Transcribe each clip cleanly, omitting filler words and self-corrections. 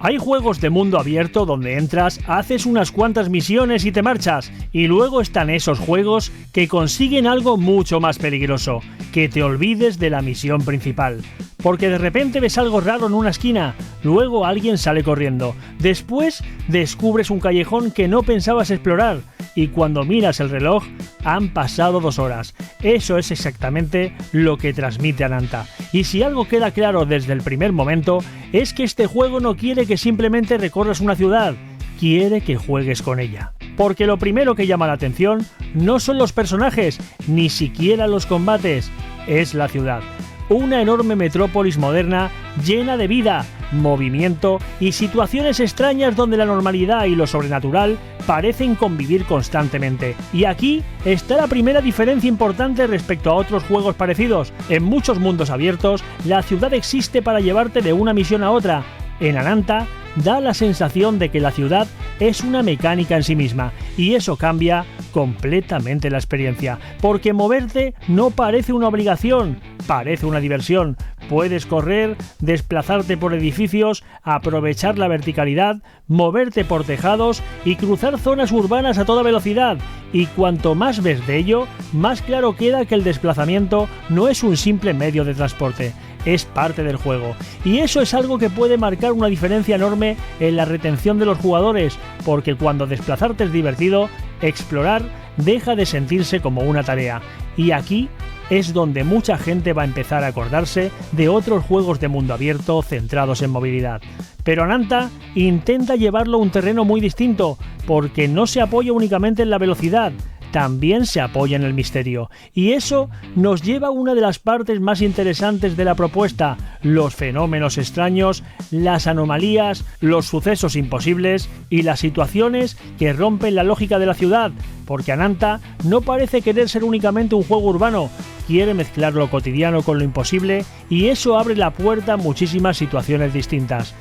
Hay juegos de mundo abierto donde entras, haces unas cuantas misiones y te marchas, y luego están esos juegos que consiguen algo mucho más peligroso, que te olvides de la misión principal. Porque de repente ves algo raro en una esquina, luego alguien sale corriendo, después descubres un callejón que no pensabas explorar, y cuando miras el reloj, han pasado 2 horas. Eso es exactamente lo que transmite Ananta. Y si algo queda claro desde el primer momento, es que este juego no quiere que simplemente recorras una ciudad, quiere que juegues con ella. Porque lo primero que llama la atención no son los personajes, ni siquiera los combates, es la ciudad. Una enorme metrópolis moderna llena de vida, movimiento y situaciones extrañas donde la normalidad y lo sobrenatural parecen convivir constantemente. Y aquí está la primera diferencia importante respecto a otros juegos parecidos. En muchos mundos abiertos, la ciudad existe para llevarte de una misión a otra. En Ananta da la sensación de que la ciudad es una mecánica en sí misma, y eso cambia completamente la experiencia, porque moverte no parece una obligación, parece una diversión. Puedes correr, desplazarte por edificios, aprovechar la verticalidad, moverte por tejados y cruzar zonas urbanas a toda velocidad. Y cuanto más ves de ello, más claro queda que el desplazamiento no es un simple medio de transporte, es parte del juego. Y eso es algo que puede marcar una diferencia enorme en la retención de los jugadores, porque cuando desplazarte es divertido, explorar deja de sentirse como una tarea. Y aquí es donde mucha gente va a empezar a acordarse de otros juegos de mundo abierto centrados en movilidad. Pero Ananta intenta llevarlo a un terreno muy distinto, porque no se apoya únicamente en la velocidad, también se apoya en el misterio. Y eso nos lleva a una de las partes más interesantes de la propuesta: los fenómenos extraños, las anomalías, los sucesos imposibles y las situaciones que rompen la lógica de la ciudad, porque Ananta no parece querer ser únicamente un juego urbano, quiere mezclar lo cotidiano con lo imposible, y eso abre la puerta a muchísimas situaciones distintas.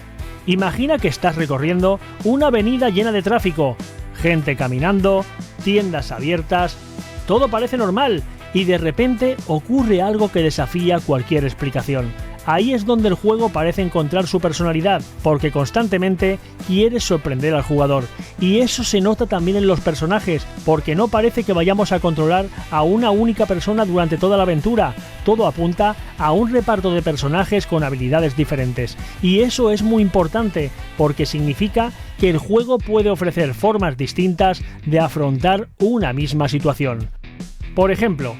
Imagina que estás recorriendo una avenida llena de tráfico, gente caminando, tiendas abiertas, todo parece normal, y de repente ocurre algo que desafía cualquier explicación. Ahí es donde el juego parece encontrar su personalidad, porque constantemente quiere sorprender al jugador. Y eso se nota también en los personajes, porque no parece que vayamos a controlar a una única persona durante toda la aventura. Todo apunta a un reparto de personajes con habilidades diferentes. Y eso es muy importante, porque significa que el juego puede ofrecer formas distintas de afrontar una misma situación. Por ejemplo,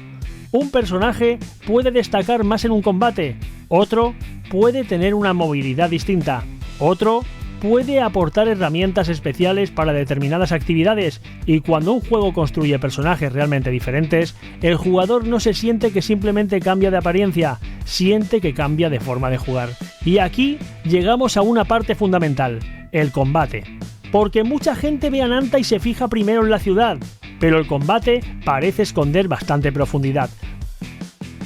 un personaje puede destacar más en un combate, otro puede tener una movilidad distinta, otro puede aportar herramientas especiales para determinadas actividades, y cuando un juego construye personajes realmente diferentes, el jugador no se siente que simplemente cambia de apariencia, siente que cambia de forma de jugar. Y aquí llegamos a una parte fundamental, el combate. Porque mucha gente ve a Ananta y se fija primero en la ciudad, pero el combate parece esconder bastante profundidad.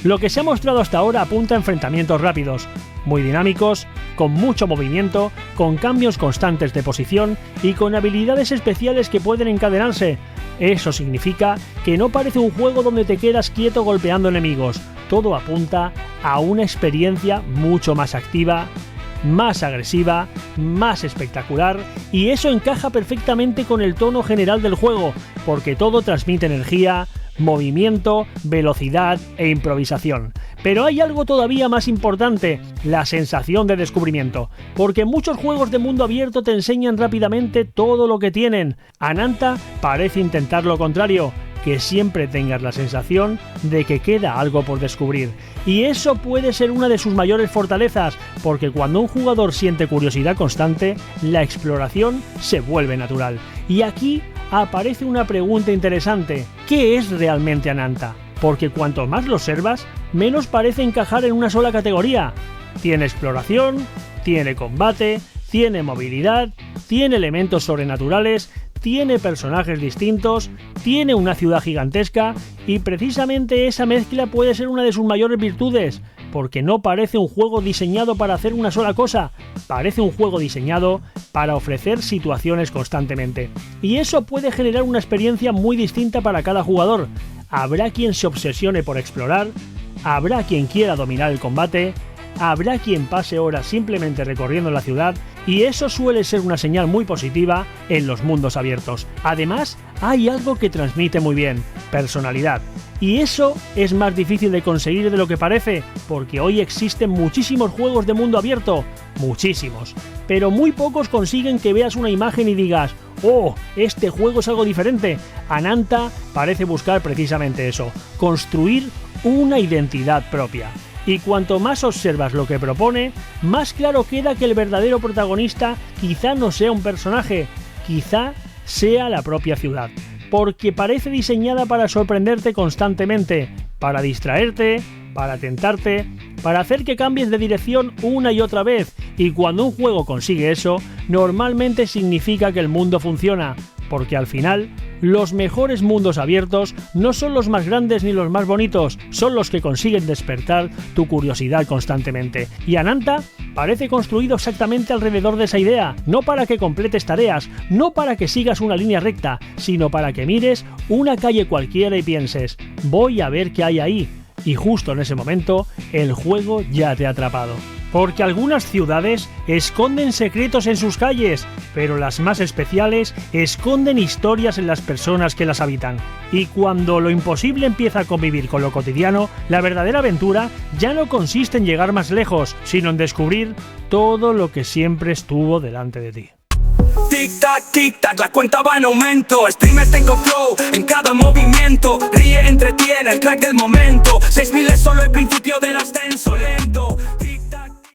Lo que se ha mostrado hasta ahora apunta a enfrentamientos rápidos, muy dinámicos, con mucho movimiento, con cambios constantes de posición y con habilidades especiales que pueden encadenarse. Eso significa que no parece un juego donde te quedas quieto golpeando enemigos, todo apunta a una experiencia mucho más activa, más agresiva, más espectacular, y eso encaja perfectamente con el tono general del juego, porque todo transmite energía, movimiento, velocidad e improvisación. Pero hay algo todavía más importante, la sensación de descubrimiento, porque muchos juegos de mundo abierto te enseñan rápidamente todo lo que tienen. Ananta parece intentar lo contrario, que siempre tengas la sensación de que queda algo por descubrir. Y eso puede ser una de sus mayores fortalezas, porque cuando un jugador siente curiosidad constante, la exploración se vuelve natural. Y aquí aparece una pregunta interesante: ¿qué es realmente Ananta? Porque cuanto más lo observas, menos parece encajar en una sola categoría. Tiene exploración, tiene combate, tiene movilidad, tiene elementos sobrenaturales, tiene personajes distintos, tiene una ciudad gigantesca, y precisamente esa mezcla puede ser una de sus mayores virtudes, porque no parece un juego diseñado para hacer una sola cosa, parece un juego diseñado para ofrecer situaciones constantemente. Y eso puede generar una experiencia muy distinta para cada jugador. Habrá quien se obsesione por explorar, habrá quien quiera dominar el combate, habrá quien pase horas simplemente recorriendo la ciudad, y eso suele ser una señal muy positiva en los mundos abiertos. Además, hay algo que transmite muy bien: personalidad. Y eso es más difícil de conseguir de lo que parece, porque hoy existen muchísimos juegos de mundo abierto, muchísimos, pero muy pocos consiguen que veas una imagen y digas: ¡oh, este juego es algo diferente! Ananta parece buscar precisamente eso, construir una identidad propia. Y cuanto más observas lo que propone, más claro queda que el verdadero protagonista quizá no sea un personaje, quizá sea la propia ciudad, porque parece diseñada para sorprenderte constantemente, para distraerte, para tentarte, para hacer que cambies de dirección una y otra vez, y cuando un juego consigue eso, normalmente significa que el mundo funciona, porque al final, los mejores mundos abiertos no son los más grandes ni los más bonitos, son los que consiguen despertar tu curiosidad constantemente. Y Ananta parece construido exactamente alrededor de esa idea, no para que completes tareas, no para que sigas una línea recta, sino para que mires una calle cualquiera y pienses: voy a ver qué hay ahí. Y justo en ese momento, el juego ya te ha atrapado. Porque algunas ciudades esconden secretos en sus calles, pero las más especiales esconden historias en las personas que las habitan. Y cuando lo imposible empieza a convivir con lo cotidiano, la verdadera aventura ya no consiste en llegar más lejos, sino en descubrir todo lo que siempre estuvo delante de ti. Tic tac, la cuenta va en aumento. Streamers tengo flow en cada movimiento. Ríe, entretiene, el crack del momento. 6000 es solo el principio del ascenso lento.